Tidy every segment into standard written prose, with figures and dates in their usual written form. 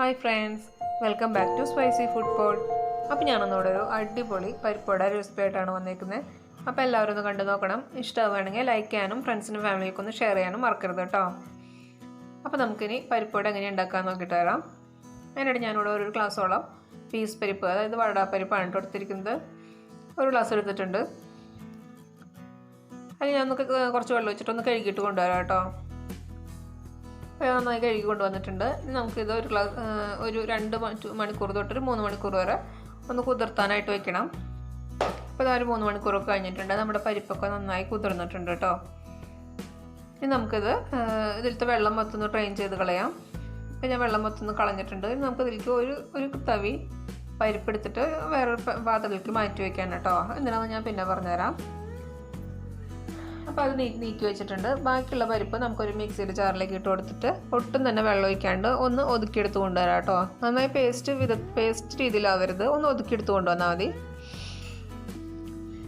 Hi friends, welcome back to Spicy Food Pod. അപ്പോൾ ഞാനൊന്നുകൂടെ ഒരു അടിപൊളി പരിപ്പുവട റെസിപ്പി ആയിട്ടാണ് വന്നിരിക്കുന്നത്. അപ്പോൾ എല്ലാവരും ഒന്ന് കണ്ടു നോക്കണം. ഇഷ്ടമാവുകയാണെങ്കിൽ ലൈക്ക് ചെയ്യാനും ഫ്രണ്ട്സിനും ഫാമിലിക്കും ഒന്ന് ഷെയർ ചെയ്യാനും മറക്കരുത് കേട്ടോ. അപ്പോൾ നമുക്കിനി പരിപ്പുവട എങ്ങനെ ഉണ്ടാക്കാൻ നോക്കിയിട്ട് വരാം. അതിനിടെ ഞാനിവിടെ ഒരു ഗ്ലാസ്സോളം പീസ് പരിപ്പ്, അതായത് വടാപ്പരിപ്പാണ് എടുത്തിരിക്കുന്നത്. ഒരു ഗ്ലാസ് എടുത്തിട്ടുണ്ട്. അതിന് ഞാൻ കുറച്ച് വെള്ളം വെച്ചിട്ടൊന്ന് കഴുകിയിട്ട് കൊണ്ടുവരാം കേട്ടോ. നന്നായി കഴുകി കൊണ്ടുവന്നിട്ടുണ്ട്. ഇനി നമുക്കിത് ഒരു 2 മണിക്കൂർ തൊട്ടൊരു 3 മണിക്കൂർ വരെ ഒന്ന് കുതിർത്താനായിട്ട് വെക്കണം. അപ്പോൾ ഇതൊരു 3 മണിക്കൂറൊക്കെ കഴിഞ്ഞിട്ടുണ്ട്. നമ്മുടെ പരിപ്പൊക്കെ നന്നായി കുതിർന്നിട്ടുണ്ട് കേട്ടോ. ഇനി നമുക്കിത് ഇതിലത്തെ വെള്ളം മൊത്തം ട്രെയിൻ ചെയ്ത് കളയാം. അപ്പോൾ ഞാൻ വെള്ളം മൊത്തം കളഞ്ഞിട്ടുണ്ട്. ഇനി നമുക്കിതിലേക്ക് ഒരു തവി പരിപ്പെടുത്തിട്ട് വേറൊരു പാത്രത്തിലേക്ക് മാറ്റി വയ്ക്കാൻ കേട്ടോ. എന്തിനാണെന്ന് ഞാൻ പിന്നെ പറഞ്ഞുതരാം. അപ്പോൾ അത് നീക്കി വെച്ചിട്ടുണ്ട്. ബാക്കിയുള്ള പരിപ്പ് നമുക്കൊരു മിക്സിയുടെ ജാറിലേക്ക് ഇട്ട് കൊടുത്തിട്ട് ഒട്ടും തന്നെ വെള്ളം ഒഴിക്കാണ്ട് ഒന്ന് ഒതുക്കിയെടുത്ത് കൊണ്ടുവരാം കേട്ടോ. നന്നായി പേസ്റ്റ് രീതിയിലാവരുത്, ഒന്ന് ഒതുക്കിയെടുത്ത് കൊണ്ടുവന്നാൽ മതി.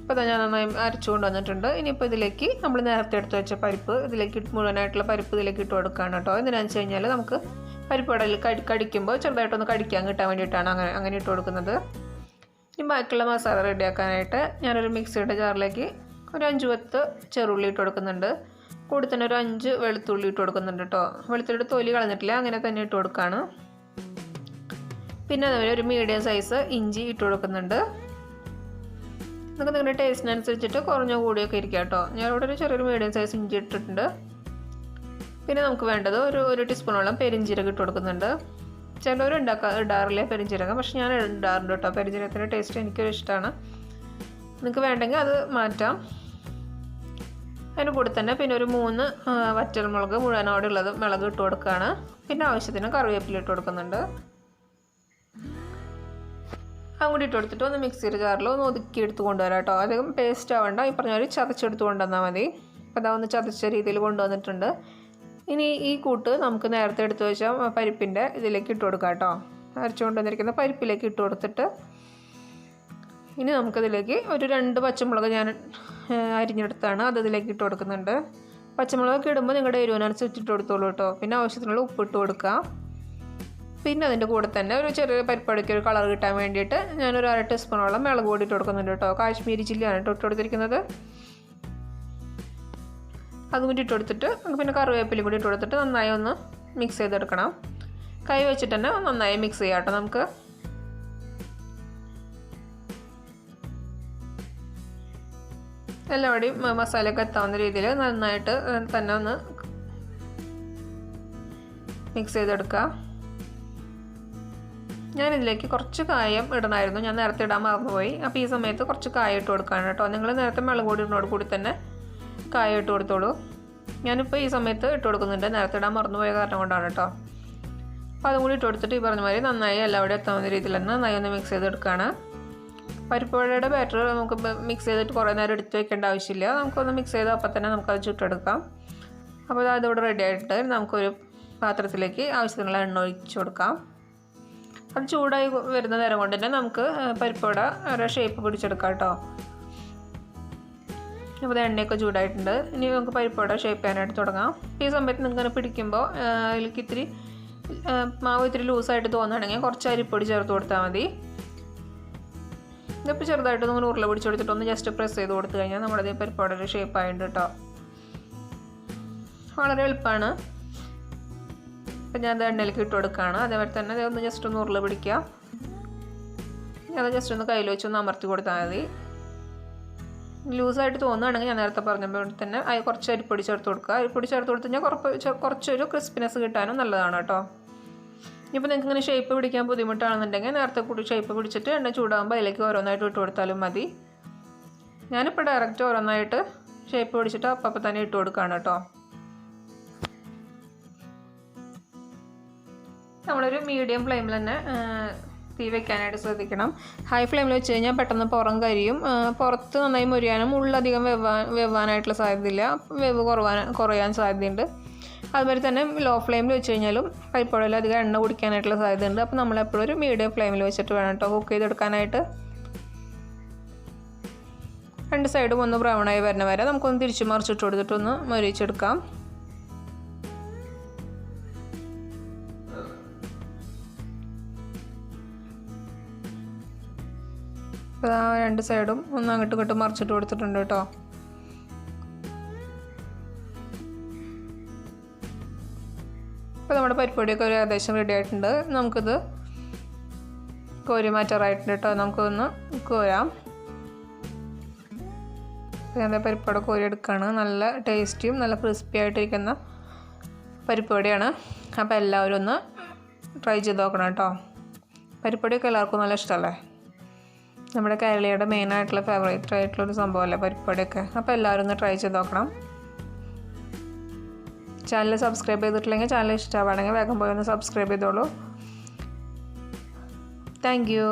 അപ്പോൾ ഞാൻ നന്നായി അരച്ചു കൊണ്ടുവന്നിട്ടുണ്ട്. ഇനിയിപ്പോൾ ഇതിലേക്ക് നമ്മൾ നേരത്തെ എടുത്ത് വെച്ച പരിപ്പ് ഇതിലേക്ക് മുഴുവനായിട്ടുള്ള പരിപ്പ് ഇതിലേക്ക് ഇട്ട് കൊടുക്കുകയാണ് കേട്ടോ. എന്തിനാണെന്ന് വെച്ച് കഴിഞ്ഞാൽ നമുക്ക് പരിപ്പുവടയിൽ കടിക്കുമ്പോൾ ചെറുതായിട്ടൊന്ന് കടിക്കാൻ കിട്ടാൻ വേണ്ടിയിട്ടാണ് അങ്ങനെ ഇട്ട് കൊടുക്കുന്നത്. ഇനി ബാക്കിയുള്ള മസാല റെഡിയാക്കാനായിട്ട് ഞാനൊരു മിക്സിയുടെ ജാറിലേക്ക് ഒരു 5-10 ചെറുള്ളി ഇട്ട് കൊടുക്കുന്നുണ്ട്. കൂടി തന്നെ ഒരു 5 വെളുത്തുള്ളി ഇട്ട് കൊടുക്കുന്നുണ്ട് കേട്ടോ. വെളുത്തുള്ളിയുടെ തൊലി കളഞ്ഞിട്ടില്ല, അങ്ങനെ തന്നെ ഇട്ട് കൊടുക്കുകയാണ്. പിന്നെ അതുപോലെ ഒരു മീഡിയം സൈസ് ഇഞ്ചി ഇട്ട് കൊടുക്കുന്നുണ്ട്. നമുക്ക് നിങ്ങളുടെ ടേസ്റ്റിനനുസരിച്ചിട്ട് കുറഞ്ഞ കൂടിയൊക്കെ ഇരിക്കുക കേട്ടോ. ഞാനിവിടെ ഒരു ചെറിയൊരു മീഡിയം സൈസ് ഇഞ്ചി ഇട്ടിട്ടുണ്ട്. പിന്നെ നമുക്ക് വേണ്ടത് ഒരു ടീസ്പൂണോളം പെരിഞ്ജീരകം ഇട്ട് കൊടുക്കുന്നുണ്ട്. ചിലവർ ഇടാറില്ല പെരിഞ്ജീരകം, പക്ഷെ ഞാൻ ഇടാറുണ്ട് കേട്ടോ. പെരിഞ്ജീരകത്തിൻ്റെ ടേസ്റ്റ് എനിക്കൊരു ഇഷ്ടമാണ്. നിങ്ങൾക്ക് വേണ്ടെങ്കിൽ അത് മാറ്റാം. അതിന് കൂടെ തന്നെ പിന്നെ ഒരു 3 വറ്റൽമുളക് മുഴുവനോടെ ഉള്ളത് മുളക് ഇട്ട് കൊടുക്കുകയാണ്. പിന്നെ ആവശ്യത്തിന് കറിവേപ്പില ഇട്ട് കൊടുക്കുന്നുണ്ട്. അതും കൂടി ഇട്ട് കൊടുത്തിട്ട് ഒന്ന് മിക്സിയുടെ ജാറിൽ ഒന്ന് ഒതുക്കി എടുത്ത് കൊണ്ടുവരാം കേട്ടോ. അധികം പേസ്റ്റ് ആവേണ്ട, ഈ പറഞ്ഞ ഒരു ചതച്ചെടുത്ത് കൊണ്ടുവന്നാൽ മതി. അപ്പോൾ അതാ ഒന്ന് ചതച്ച രീതിയിൽ കൊണ്ടുവന്നിട്ടുണ്ട്. ഇനി ഈ കൂട്ട് നമുക്ക് നേരത്തെ എടുത്ത് വെച്ച പരിപ്പിൻ്റെ ഇതിലേക്ക് ഇട്ട് കൊടുക്കാം കേട്ടോ. അരച്ചു കൊണ്ടുവന്നിരിക്കുന്ന പരിപ്പിലേക്ക് ഇട്ട് കൊടുത്തിട്ട് ഇനി നമുക്കതിലേക്ക് ഒരു 2 പച്ചമുളക് ഞാൻ അരിഞ്ഞെടുത്താണ്, അത് ഇതിലേക്ക് ഇട്ട് കൊടുക്കുന്നുണ്ട്. പച്ചമുളകൊക്കെ ഇടുമ്പോൾ നിങ്ങളുടെ എരിവിനനുസരിച്ച് ഇട്ട് കൊടുത്തോളൂ കേട്ടോ. പിന്നെ ആവശ്യത്തിനുള്ള ഉപ്പ് ഇട്ട് കൊടുക്കുക. പിന്നെ അതിൻ്റെ കൂടെ തന്നെ ഒരു ചെറിയ പരിപ്പടയ്ക്ക് ഒരു കളർ കിട്ടാൻ വേണ്ടിയിട്ട് ഞാനൊരു 1/2 ടീസ്പൂണോളം മുളക് പൊടി ഇട്ട് കൊടുക്കുന്നുണ്ട് കേട്ടോ. കാശ്മീരി ചില്ലിയാണ് ഇട്ട് കൊടുത്തിരിക്കുന്നത്. അതും കൂടി ഇട്ട് കൊടുത്തിട്ട് പിന്നെ കറിവേപ്പില കൂടി ഇട്ട് കൊടുത്തിട്ട് നന്നായി ഒന്ന് മിക്സ് ചെയ്തെടുക്കണം. കൈ വെച്ചിട്ട് തന്നെ നന്നായി മിക്സ് ചെയ്യാം കേട്ടോ. നമുക്ക് എല്ലാവരുടെയും മസാലയൊക്കെ എത്താവുന്ന രീതിയിൽ നന്നായിട്ട് തന്നെ ഒന്ന് മിക്സ് ചെയ്തെടുക്കുക. ഞാനിതിലേക്ക് കുറച്ച് കായം ഇടണമായിരുന്നു, ഞാൻ നേരത്തെ ഇടാൻ മറന്നുപോയി. അപ്പോൾ ഈ സമയത്ത് കുറച്ച് കായം ഇട്ട് കൊടുക്കുകയാണ് കേട്ടോ. നിങ്ങൾ നേരത്തെ മുളക് പൊടി ഇടുന്നതോട് കൂടി തന്നെ കായം ഇട്ട് കൊടുത്തോളൂ. ഞാനിപ്പോൾ ഈ സമയത്ത് ഇട്ട് കൊടുക്കുന്നുണ്ട്, നേരത്തെ ഇടാൻ മറന്നുപോയ കാരണം കൊണ്ടാണ് കേട്ടോ. അപ്പോൾ അതും കൂടി ഇട്ട് കൊടുത്തിട്ട് ഈ പറഞ്ഞ മാതിരി നന്നായി എല്ലാവരുടെയും എത്താവുന്ന രീതിയിൽ തന്നെ നന്നായി ഒന്ന് മിക്സ് ചെയ്തെടുക്കുകയാണ്. പരിപ്പുവടയുടെ ബാറ്റർ നമുക്ക് മിക്സ് ചെയ്തിട്ട് കുറേ നേരം എടുത്ത് വെക്കേണ്ട ആവശ്യമില്ല. നമുക്കൊന്ന് മിക്സ് ചെയ്താൽ അപ്പം തന്നെ നമുക്കത് ചുട്ടെടുക്കാം. അപ്പോൾ അതിവിടെ റെഡി ആയിട്ട് നമുക്കൊരു പാത്രത്തിലേക്ക് ആവശ്യത്തിനുള്ള എണ്ണ ഒഴിച്ച് കൊടുക്കാം. അത് ചൂടായി വരുന്ന നേരം കൊണ്ട് തന്നെ നമുക്ക് പരിപ്പുവട ഒരു ഷേപ്പ് പിടിച്ചെടുക്കാം കേട്ടോ. അപ്പോൾ എണ്ണയൊക്കെ ചൂടായിട്ടുണ്ട്. ഇനി നമുക്ക് പരിപ്പുവട ഷേപ്പ് ചെയ്യാനായിട്ട് തുടങ്ങാം. ഈ സമയത്ത് നിങ്ങൾക്ക് പിടിക്കുമ്പോൾ അതിലേക്ക് മാവ് ഇത്തിരി ലൂസായിട്ട് തോന്നുകയാണെങ്കിൽ കുറച്ച് അരിപ്പൊടി ചേർത്ത് കൊടുത്താൽ മതി. ഇതിപ്പോൾ ചെറുതായിട്ട് നിങ്ങൾ ഉരുള പിടിച്ച് കൊടുത്തിട്ട് ഒന്ന് ജസ്റ്റ് പ്രസ് ചെയ്ത് കൊടുത്തു കഴിഞ്ഞാൽ നമ്മുടെ അതേ പരിപ്പുവട ഒരു ഷേപ്പ് ആയിട്ട് കേട്ടോ. വളരെ എളുപ്പമാണ്. അപ്പം ഞാൻ അത് എണ്ണയിലേക്ക് ഇട്ട് കൊടുക്കുകയാണ്. അതേപോലെ തന്നെ അതൊന്ന് ജസ്റ്റ് ഒന്ന് ഉരുള പിടിക്കുക. അത് ജസ്റ്റ് ഒന്ന് കയ്യിൽ വെച്ചൊന്ന് അമർത്തി കൊടുത്താൽ മതി. ലൂസായിട്ട് തോന്നുകയാണെങ്കിൽ ഞാൻ നേരത്തെ പറഞ്ഞപ്പോൾ തന്നെ കുറച്ച് അരിപ്പൊടി ചേർത്ത് കൊടുക്കുക. അരിപ്പൊടി ചേർത്ത് കൊടുത്തു കഴിഞ്ഞാൽ കുറച്ചൊരു ക്രിസ്പിനെസ് കിട്ടാനും നല്ലതാണ് കേട്ടോ. ഇപ്പോൾ നിങ്ങൾക്ക് ഇങ്ങനെ ഷേപ്പ് പിടിക്കാൻ ബുദ്ധിമുട്ടാണെന്നുണ്ടെങ്കിൽ നേരത്തെ കൂടി ഷേപ്പ് പിടിച്ചിട്ട് എണ്ണ ചൂടാകുമ്പോൾ അതിലേക്ക് ഓരോന്നായിട്ട് ഇട്ട് കൊടുത്താലും മതി. ഞാനിപ്പോൾ ഡയറക്റ്റ് ഓരോന്നായിട്ട് ഷേപ്പ് പിടിച്ചിട്ട് അപ്പം തന്നെ ഇട്ട് കൊടുക്കുകയാണ് കേട്ടോ. നമ്മളൊരു മീഡിയം ഫ്ലെയിമിൽ തന്നെ തീ വെക്കാനായിട്ട് ശ്രദ്ധിക്കണം. ഹൈ ഫ്ലെയിമിൽ വെച്ച് കഴിഞ്ഞാൽ പെട്ടെന്ന് പുറം കരിയും, പുറത്ത് നന്നായി മുരിയാനും ഉള്ളധികം വെവാനായിട്ടുള്ള സാധ്യതയില്ല, വെവ് കുറയാൻ സാധ്യതയുണ്ട്. അതുപോലെ തന്നെ ലോ ഫ്ലെയിമിൽ വെച്ച് കഴിഞ്ഞാലും പരിപ്പുവടയിൽ അധികം എണ്ണ കുടിക്കാനായിട്ടുള്ള സാധ്യതയുണ്ട്. അപ്പോൾ നമ്മളെപ്പോഴും ഒരു മീഡിയം ഫ്ലെയിമിൽ വെച്ചിട്ട് വേണം കേട്ടോ കുക്ക് ചെയ്തെടുക്കാനായിട്ട്. 2 സൈഡും ഒന്ന് ബ്രൗണായി വരുന്ന വരെ നമുക്കൊന്ന് തിരിച്ച് മറിച്ചിട്ട് കൊടുത്തിട്ടൊന്ന് മൊരിച്ചെടുക്കാം. അപ്പോൾ ആ രണ്ട് സൈഡും ഒന്ന് അങ്ങോട്ടും ഇങ്ങോട്ടും മറിച്ചിട്ട് കൊടുത്തിട്ടുണ്ട് കേട്ടോ. അപ്പോൾ നമ്മുടെ പരിപ്പൊടിയൊക്കെ ഒരു ഏകദേശം റെഡി ആയിട്ടുണ്ട്. നമുക്കിത് കോരി മാറ്റാറായിട്ടുണ്ട് കേട്ടോ. നമുക്കൊന്ന് കോരാം. ഞാൻ പരിപ്പോടെ കോരി എടുക്കുകയാണ്. നല്ല ടേസ്റ്റിയും നല്ല ക്രിസ്പി ആയിട്ടിരിക്കുന്ന പരിപ്പൊടിയാണ്. അപ്പോൾ എല്ലാവരും ഒന്ന് ട്രൈ ചെയ്ത് നോക്കണം കേട്ടോ. പരിപ്പൊടിയൊക്കെ എല്ലാവർക്കും നല്ല ഇഷ്ടമല്ലേ? നമ്മുടെ കേരളീയയുടെ മെയിനായിട്ടുള്ള ഫേവറേറ്റ് ആയിട്ടുള്ളൊരു സംഭവമല്ലേ പരിപ്പൊടിയൊക്കെ. അപ്പോൾ എല്ലാവരും ഒന്ന് ട്രൈ ചെയ്ത് നോക്കണം. ചാനൽ സബ്സ്ക്രൈബ് ചെയ്തിട്ടില്ലെങ്കിൽ ചാനൽ ഇഷ്ടമാണെങ്കിൽ വേഗം പോയി ഒന്ന് സബ്സ്ക്രൈബ് ചെയ്തോളൂ. Thank you.